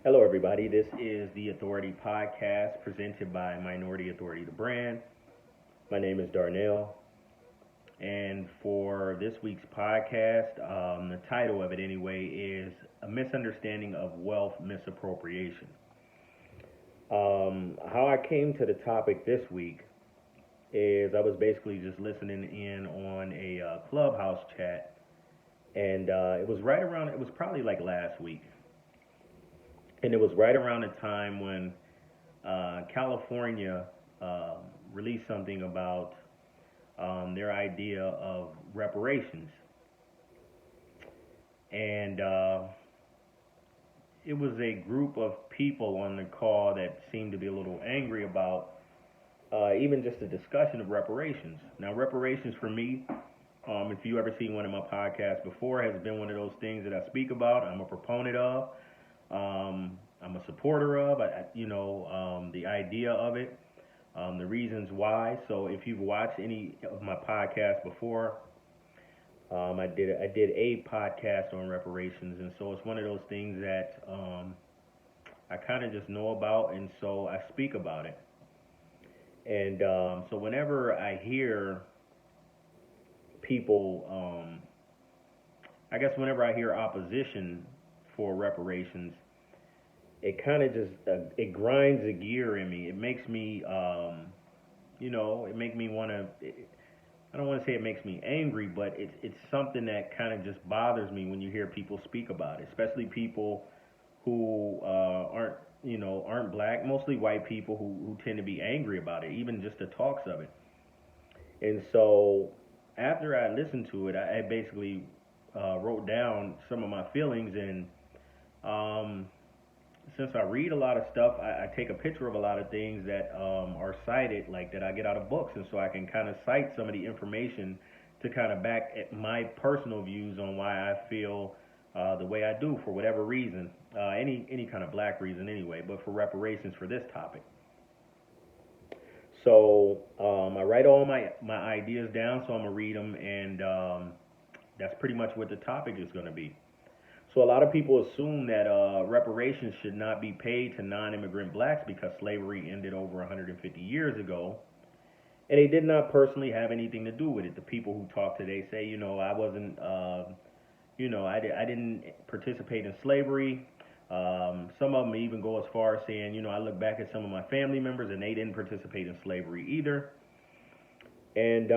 Hello, everybody. This is the Authority Podcast presented by Minority Authority, the brand. My name is Darnell. And for this week's podcast, the title of it anyway is A Misunderstanding of Wealth Misappropriation. How I came to the topic this week is I was basically just listening in on a clubhouse chat, and it was probably like last week. And it was right around the time when California released something about their idea of reparations. And it was a group of people on the call that seemed to be a little angry about even just the discussion of reparations. Now, reparations for me, if you ever seen one of my podcasts before, has been one of those things that I speak about. I'm a proponent of. I'm a supporter of, the idea of it, the reasons why. So if you've watched any of my podcasts before, I did a podcast on reparations, and so it's one of those things that I kind of just know about, and so I speak about it. And so whenever I hear people, whenever I hear opposition for reparations, it kind of just it grinds a gear in me. It makes me, it makes me want to. I don't want to say it makes me angry, but it's something that kind of just bothers me when you hear people speak about it, especially people who aren't black, mostly white people who tend to be angry about it, even just the talks of it. And so after I listened to it, I basically wrote down some of my feelings, and since I read a lot of stuff, I take a picture of a lot of things that are cited, like that I get out of books, and so I can kind of cite some of the information to kind of back my personal views on why I feel the way I do for whatever reason, any kind of black reason anyway, but for reparations for this topic. So I write all my ideas down, so I'm gonna read them, and that's pretty much what the topic is gonna be. So a lot of people assume that reparations should not be paid to non-immigrant blacks because slavery ended over 150 years ago, and they did not personally have anything to do with it. The people who talk today say, I wasn't, I didn't participate in slavery. Some of them even go as far as saying, I look back at some of my family members and they didn't participate in slavery either, and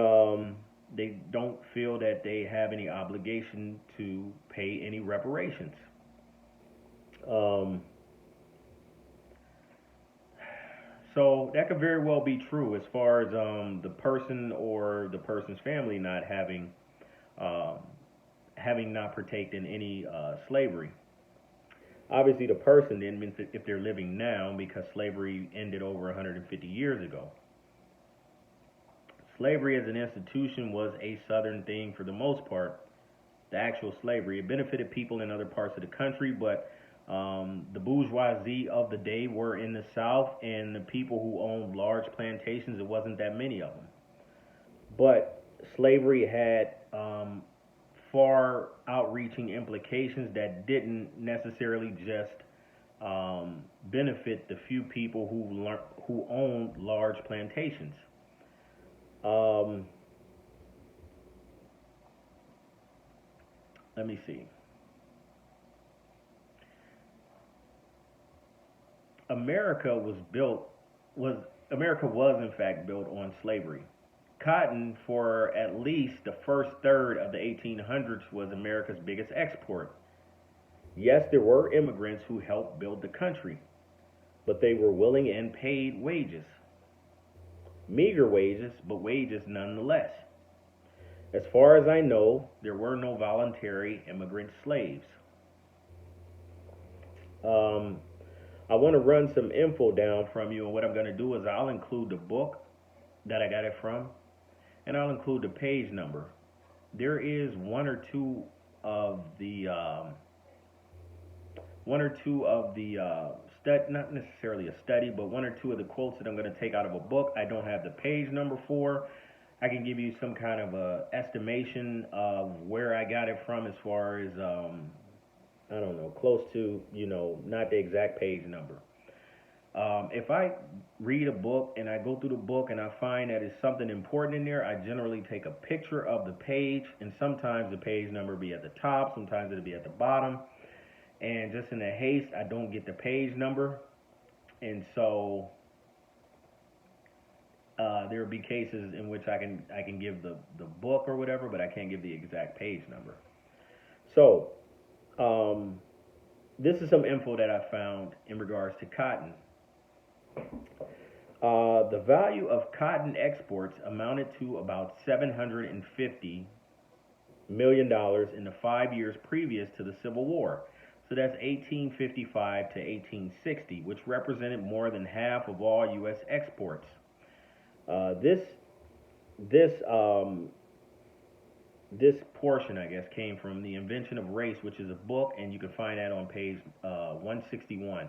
they don't feel that they have any obligation to pay any reparations. Um, so that could very well be true as far as the person or the person's family not um, having not partaken in any slavery. Obviously, the person then means that if they're living now because slavery ended over 150 years ago. Slavery as an institution was a southern thing for the most part. The actual slavery, it benefited people in other parts of the country, but the bourgeoisie of the day were in the South, and the people who owned large plantations, it wasn't that many of them. But slavery had far outreaching implications that didn't necessarily just benefit the few people who owned large plantations. Um, Let me see. America was built was America was in fact built on slavery. Cotton for at least the first third of the 1800s was America's biggest export. Yes, there were immigrants who helped build the country, but they were willing and paid wages. Meager wages, but wages nonetheless. As far as I know, there were no voluntary immigrant slaves. Um, I want to run some info down from you, and what I'm going to do is I'll include the book that I got it from, and I'll include the page number. There is one or two of the not necessarily a study, but one or two of the quotes that I'm going to take out of a book. I don't have the page number for. I can give you some kind of a estimation of where I got it from as far as I don't know, close to, not the exact page number. If I read a book and I go through the book and I find that it's something important in there, I generally take a picture of the page, and sometimes the page number be at the top, sometimes it'll be at the bottom. And just in a haste, I don't get the page number, and so there will be cases in which I can give the book or whatever, but I can't give the exact page number. So um, this is some info that I found in regards to cotton. The value of cotton exports amounted to about $750 million in the 5 years previous to the Civil War. So that's 1855 to 1860, which represented more than half of all U.S. exports. This this portion, I guess, came from The Invention of Race, which is a book, and you can find that on page 161.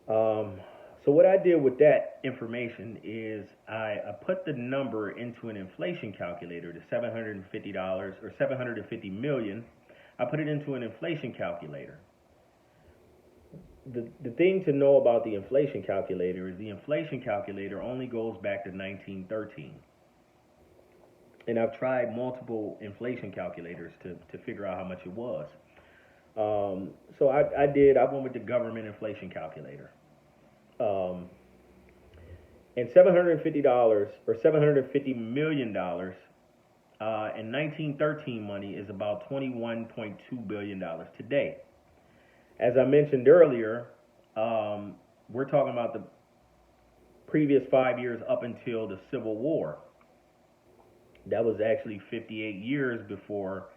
Um, so what I did with that information is I put the number into an inflation calculator, the $750 or 750 million. I put it into an inflation calculator. The thing to know about the inflation calculator is the inflation calculator only goes back to 1913. And I've tried multiple inflation calculators to figure out how much it was. I went with the government inflation calculator. Um, and $750 or $750 million in 1913 money is about $21.2 billion today. As I mentioned earlier, we're talking about the previous 5 years up until the Civil War. That was actually 58 years before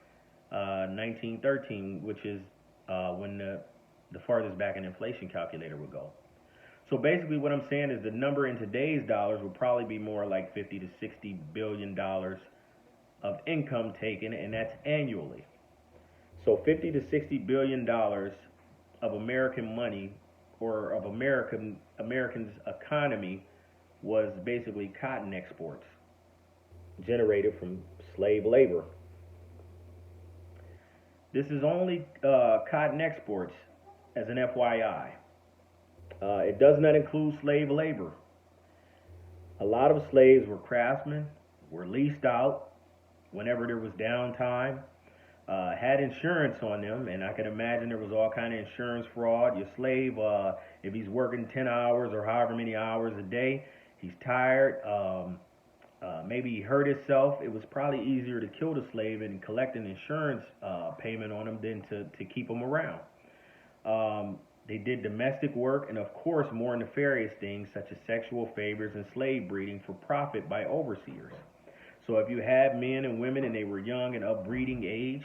1913, which is when the farthest back an inflation calculator would go. So basically, what I'm saying is the number in today's dollars would probably be more like 50 to 60 billion dollars of income taken, and that's annually. So 50 to 60 billion dollars of American money or of Americans' economy was basically cotton exports generated from slave labor. This is only cotton exports as an FYI. It does not include slave labor. A lot of slaves were craftsmen, were leased out whenever there was downtime, had insurance on them, and I can imagine there was all kind of insurance fraud. Your slave, if he's working 10 hours or however many hours a day, he's tired. Maybe he hurt himself. It was probably easier to kill the slave and collect an insurance payment on him than to keep him around. They did domestic work and, of course, more nefarious things such as sexual favors and slave breeding for profit by overseers. So if you had men and women and they were young and of breeding age,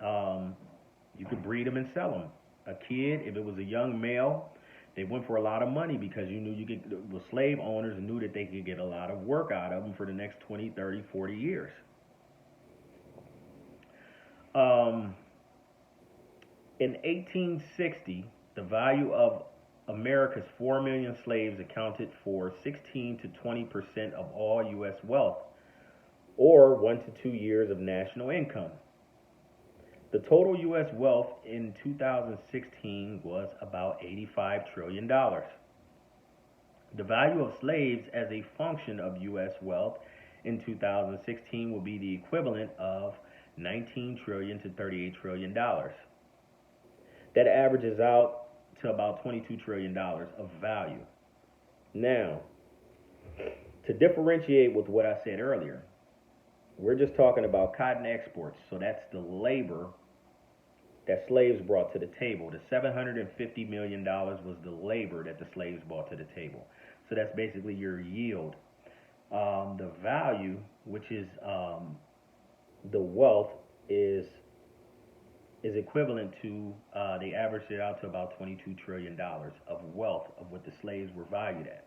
you could breed them and sell them. A kid, if it was a young male, they went for a lot of money because you knew the slave owners knew that they could get a lot of work out of them for the next 20, 30, 40 years. In 1860, the value of America's 4 million slaves accounted for 16 to 20% of all U.S. wealth, or 1 to 2 years of national income. The total U.S. wealth in 2016 was about $85 trillion. The value of slaves as a function of U.S. wealth in 2016 will be the equivalent of $19 trillion to $38 trillion. That averages out to about $22 trillion of value. Now, to differentiate with what I said earlier, we're just talking about cotton exports. So that's the labor that slaves brought to the table. The $750 million was the labor that the slaves brought to the table. So that's basically your yield. The value, which is the wealth, is equivalent to, they averaged it out to about $22 trillion of wealth of what the slaves were valued at.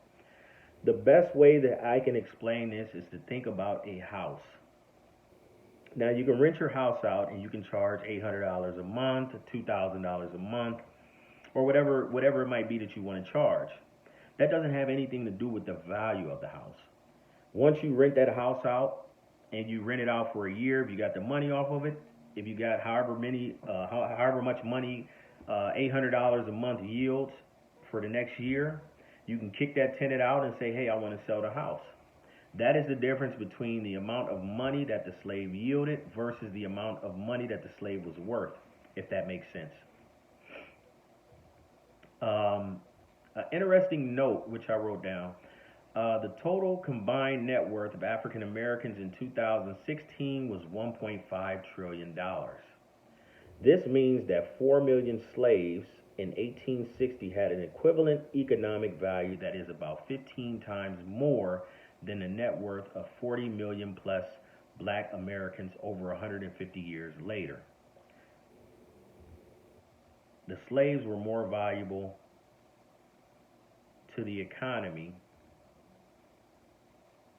The best way that I can explain this is to think about a house. Now you can rent your house out and you can charge $800 a month, $2,000 a month, or whatever it might be that you want to charge. That doesn't have anything to do with the value of the house. Once you rent that house out and you rent it out for a year, if you got the money off of it, if you got however much money, $800 a month yields for the next year, you can kick that tenant out and say, hey, I want to sell the house. That is the difference between the amount of money that the slave yielded versus the amount of money that the slave was worth, if that makes sense. An interesting note, which I wrote down, the total combined net worth of African Americans in 2016 was $1.5 trillion. This means that 4 million slaves in 1860 had an equivalent economic value that is about 15 times more than the net worth of 40 million plus black Americans over 150 years later. The slaves were more valuable to the economy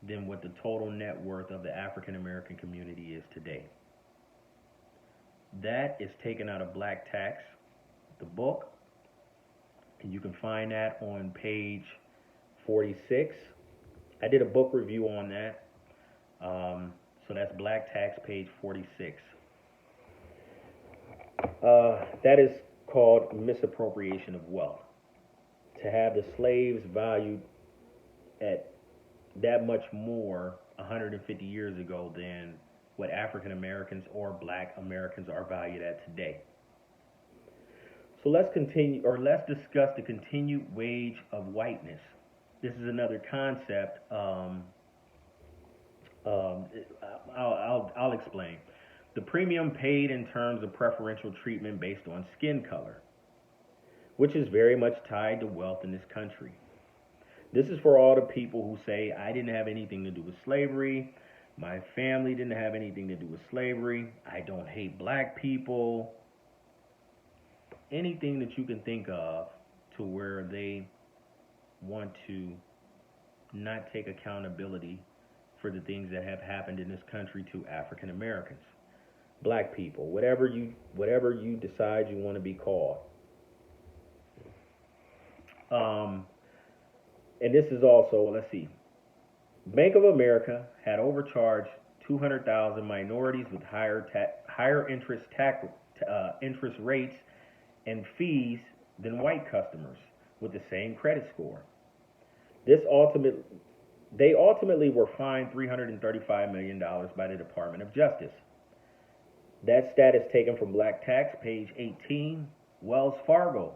than what the total net worth of the African American community is today. That is taken out of Black Tax, the book, and you can find that on page 46. I did a book review on that. So that's Black Tax, page 46. That is called misappropriation of wealth. To have the slaves valued at that much more 150 years ago than what African Americans or black Americans are valued at today. So let's discuss the continued wage of whiteness. This is another concept. I'll explain. The premium paid in terms of preferential treatment based on skin color, which is very much tied to wealth in this country. This is for all the people who say, I didn't have anything to do with slavery. My family didn't have anything to do with slavery. I don't hate black people. Anything that you can think of to where they want to not take accountability for the things that have happened in this country to African Americans, black people, whatever you decide you want to be called. And this is also, let's see, Bank of America had overcharged 200,000 minorities with higher interest rates and fees than white customers with the same credit score. They ultimately were fined $335 million by the Department of Justice. That stat is taken from Black Tax, page 18. Wells Fargo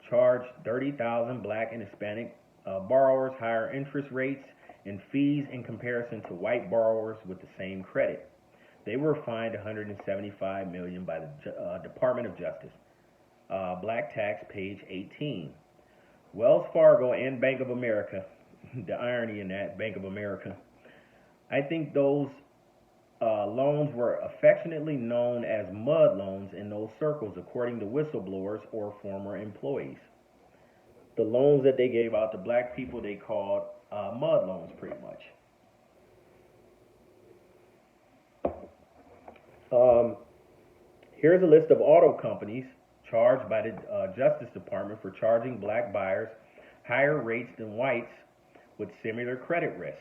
charged 30,000 black and Hispanic borrowers higher interest rates and fees in comparison to white borrowers with the same credit. They were fined $175 million by the Department of Justice. Black Tax, page 18. Wells Fargo and Bank of America, the irony in that, Bank of America, I think those loans were affectionately known as mud loans in those circles, according to whistleblowers or former employees. The loans that they gave out to black people, they called mud loans, pretty much. Here's a list of auto companies charged by the Justice Department for charging black buyers higher rates than whites with similar credit risk.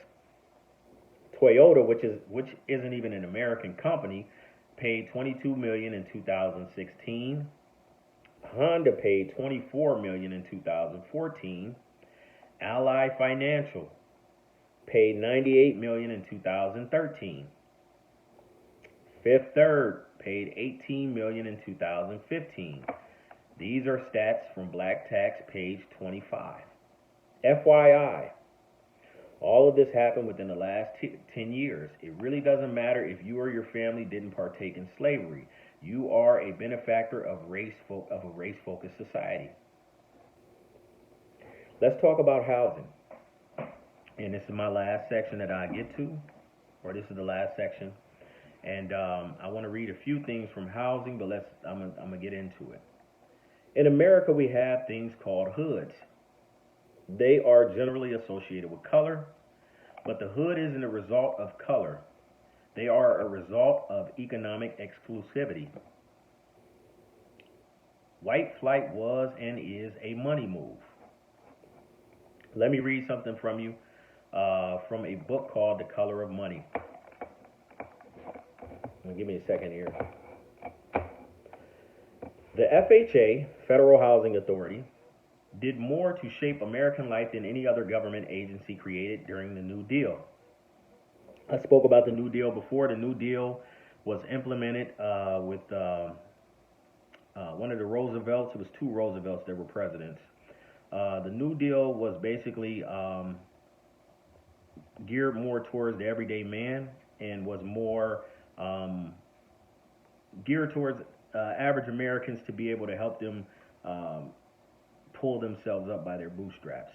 Toyota, which isn't even an American company, paid $22 million in 2016. Honda paid $24 million in 2014. Ally Financial paid $98 million in 2013. Fifth Third paid $18 million in 2015. These are stats from Black Tax, page 25. FYI, all of this happened within the last 10 years. It really doesn't matter if you or your family didn't partake in slavery. You are a benefactor of a race-focused society. Let's talk about housing. And this is my last section that I get to, or this is the last section. And I want to read a few things from housing, but I'm gonna get into it. In America, we have things called hoods. They are generally associated with color, but the hood isn't a result of color. They are a result of economic exclusivity. White flight was and is a money move. Let me read something from you from a book called The Color of Money. Give me a second here. The FHA, Federal Housing Authority, did more to shape American life than any other government agency created during the New Deal. I spoke about the New Deal before. The New Deal was implemented with one of the Roosevelts. It was two Roosevelts that were presidents. The New Deal was basically geared more towards the everyday man and was more geared towards average Americans to be able to help them pull themselves up by their bootstraps.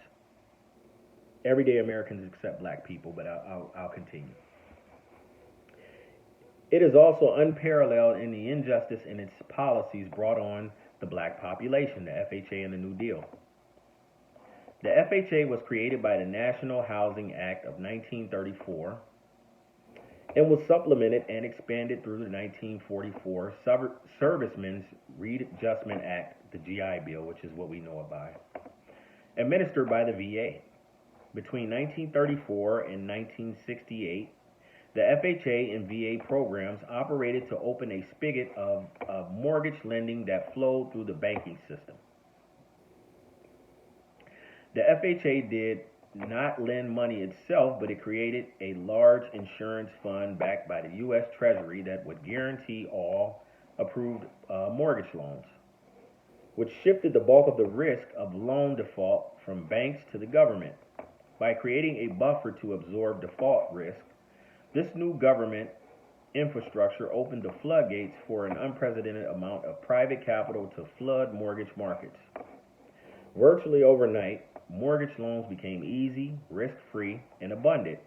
Everyday Americans except black people, but I'll continue. It is also unparalleled in the injustice in its policies brought on the black population, the FHA and the New Deal. The FHA was created by the National Housing Act of 1934 and was supplemented and expanded through the 1944 Servicemen's Readjustment Act, the GI Bill, which is what we know it by, administered by the VA. Between 1934 and 1968, the FHA and VA programs operated to open a spigot of mortgage lending that flowed through the banking system. The FHA did not lend money itself, but it created a large insurance fund backed by the U.S. Treasury that would guarantee all approved mortgage loans, which shifted the bulk of the risk of loan default from banks to the government. By creating a buffer to absorb default risk, this new government infrastructure opened the floodgates for an unprecedented amount of private capital to flood mortgage markets. Virtually overnight, mortgage loans became easy, risk-free, and abundant.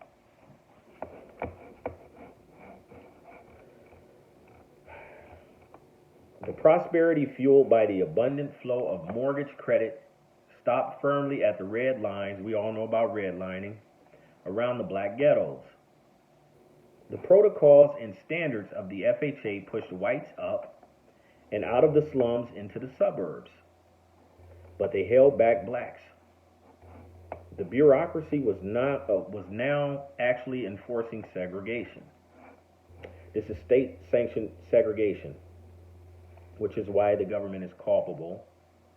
The prosperity fueled by the abundant flow of mortgage credit stopped firmly at the red lines, we all know about redlining, around the black ghettos. The protocols and standards of the FHA pushed whites up and out of the slums into the suburbs, but they held back blacks. The bureaucracy was now actually enforcing segregation. This is state-sanctioned segregation, which is why the government is culpable.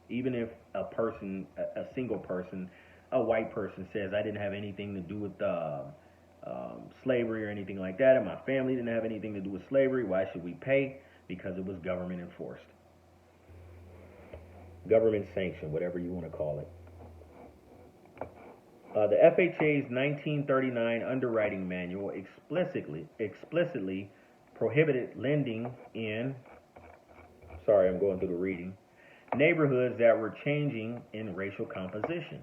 Even if a single person, a white person says, I didn't have anything to do with slavery or anything like that, and my family didn't have anything to do with slavery, why should we pay? Because it was government enforced. Government sanctioned, whatever you want to call it. The FHA's 1939 underwriting manual explicitly prohibited lending in, sorry, I'm going through the reading, neighborhoods that were changing in racial composition.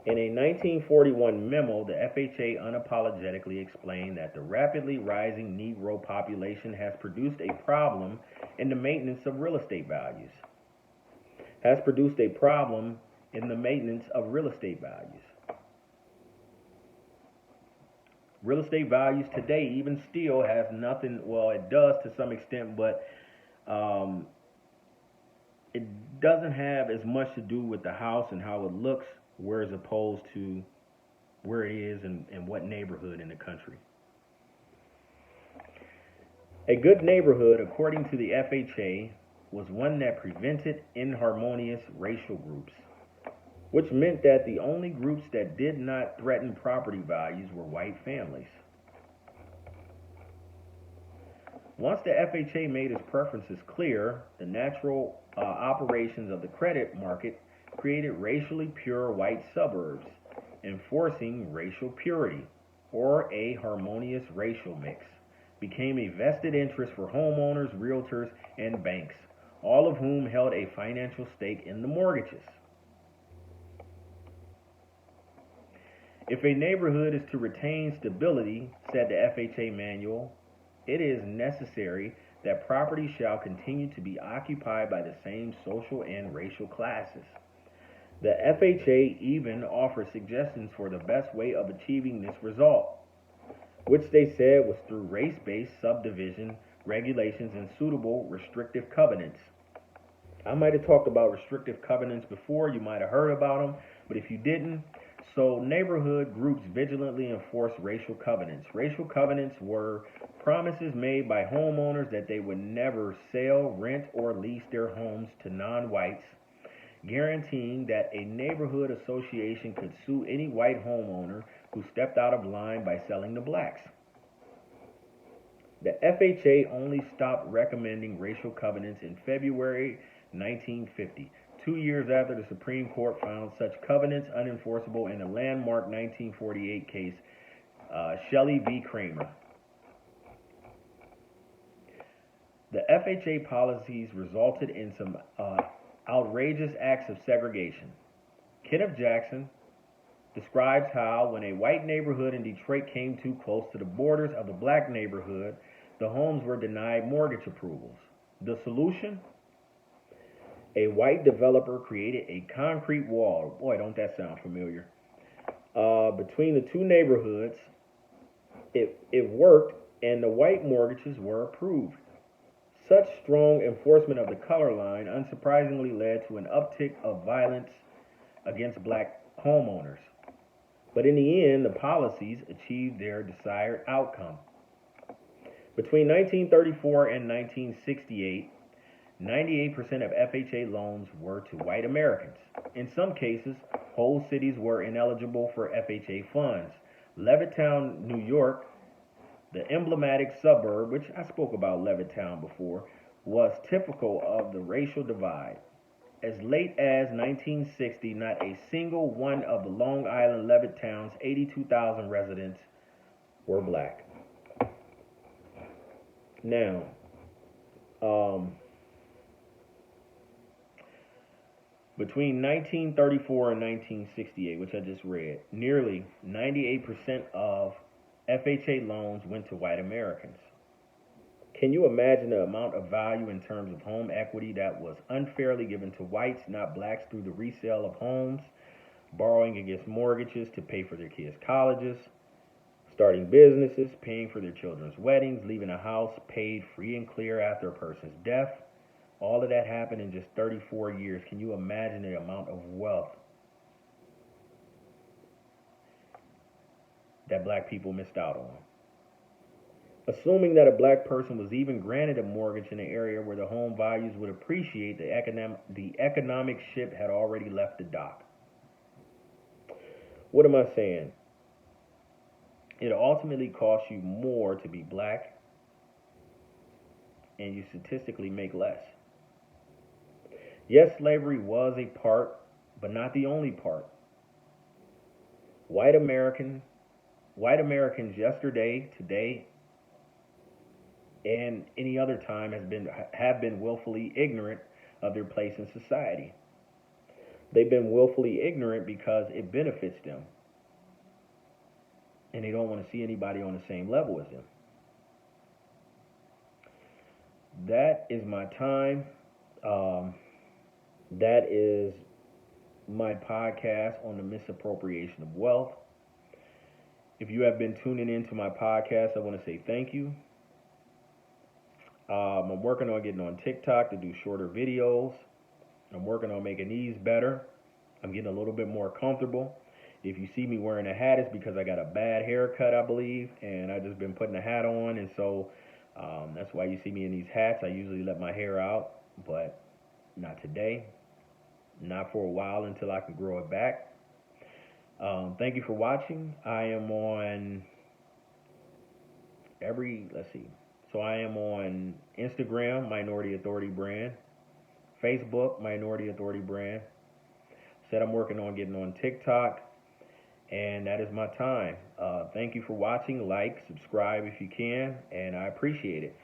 In a 1941 memo, the FHA unapologetically explained that the rapidly rising Negro population has produced a problem in the maintenance of real estate values. Real estate values today even still has nothing, well, it does to some extent, but it doesn't have as much to do with the house and how it looks, whereas opposed to where it is and what neighborhood in the country. A good neighborhood, according to the FHA, was one that prevented inharmonious racial groups, which meant that the only groups that did not threaten property values were white families. Once the FHA made its preferences clear, the natural operations of the credit market created racially pure white suburbs, enforcing racial purity, or a harmonious racial mix, became a vested interest for homeowners, realtors, and banks, all of whom held a financial stake in the mortgages. If a neighborhood is to retain stability, said the FHA manual, it is necessary that property shall continue to be occupied by the same social and racial classes. The FHA even offered suggestions for the best way of achieving this result, which they said was through race-based subdivision regulations and suitable restrictive covenants. I might have talked about restrictive covenants before, you might have heard about them, but if you didn't, So, neighborhood groups vigilantly enforced racial covenants. Racial covenants were promises made by homeowners that they would never sell, rent, or lease their homes to non whites, guaranteeing that a neighborhood association could sue any white homeowner who stepped out of line by selling to blacks. The FHA only stopped recommending racial covenants in February 1950, 2 years after the Supreme Court found such covenants unenforceable in the landmark 1948 case, Shelley v. Kramer. The FHA policies resulted in some outrageous acts of segregation. Kenneth Jackson describes how, when a white neighborhood in Detroit came too close to the borders of the black neighborhood, the homes were denied mortgage approvals. The solution? A white developer created a concrete wall. Boy, don't that sound familiar. Between the two neighborhoods, it worked, and the white mortgages were approved. Such strong enforcement of the color line unsurprisingly led to an uptick of violence against black homeowners. But in the end, the policies achieved their desired outcome. Between 1934 and 1968, 98% of FHA loans were to white Americans. In some cases, whole cities were ineligible for FHA funds. Levittown, New York, the emblematic suburb, which I spoke about Levittown before, was typical of the racial divide. As late as 1960, not a single one of the Long Island Levittown's 82,000 residents were black. Now, between 1934 and 1968, which I just read, nearly 98% of FHA loans went to white Americans. Can you imagine the amount of value in terms of home equity that was unfairly given to whites, not blacks, through the resale of homes, borrowing against mortgages to pay for their kids' colleges, starting businesses, paying for their children's weddings, leaving a house paid free and clear after a person's death? All of that happened in just 34 years. Can you imagine the amount of wealth that black people missed out on? Assuming that a black person was even granted a mortgage in an area where the home values would appreciate, the economic ship had already left the dock. What am I saying? It ultimately costs you more to be black, and you statistically make less. Yes, slavery was a part, but not the only part. White Americans yesterday, today, and any other time have been willfully ignorant of their place in society. They've been willfully ignorant because it benefits them, and they don't want to see anybody on the same level as them. That is my time. That is my podcast on the misappropriation of wealth. If you have been tuning into my podcast, I want to say thank you. I'm working on getting on TikTok to do shorter videos. I'm working on making these better. I'm getting a little bit more comfortable. If you see me wearing a hat, it's because I got a bad haircut, I believe, and I've just been putting a hat on, and so that's why you see me in these hats. I usually let my hair out, but not today. Not for a while until I can grow it back. Thank you for watching. I am on I am on Instagram, Minority Authority Brand, Facebook, Minority Authority Brand. Said I'm working on getting on TikTok, and that is my time. Thank you for watching. Like, subscribe if you can, and I appreciate it.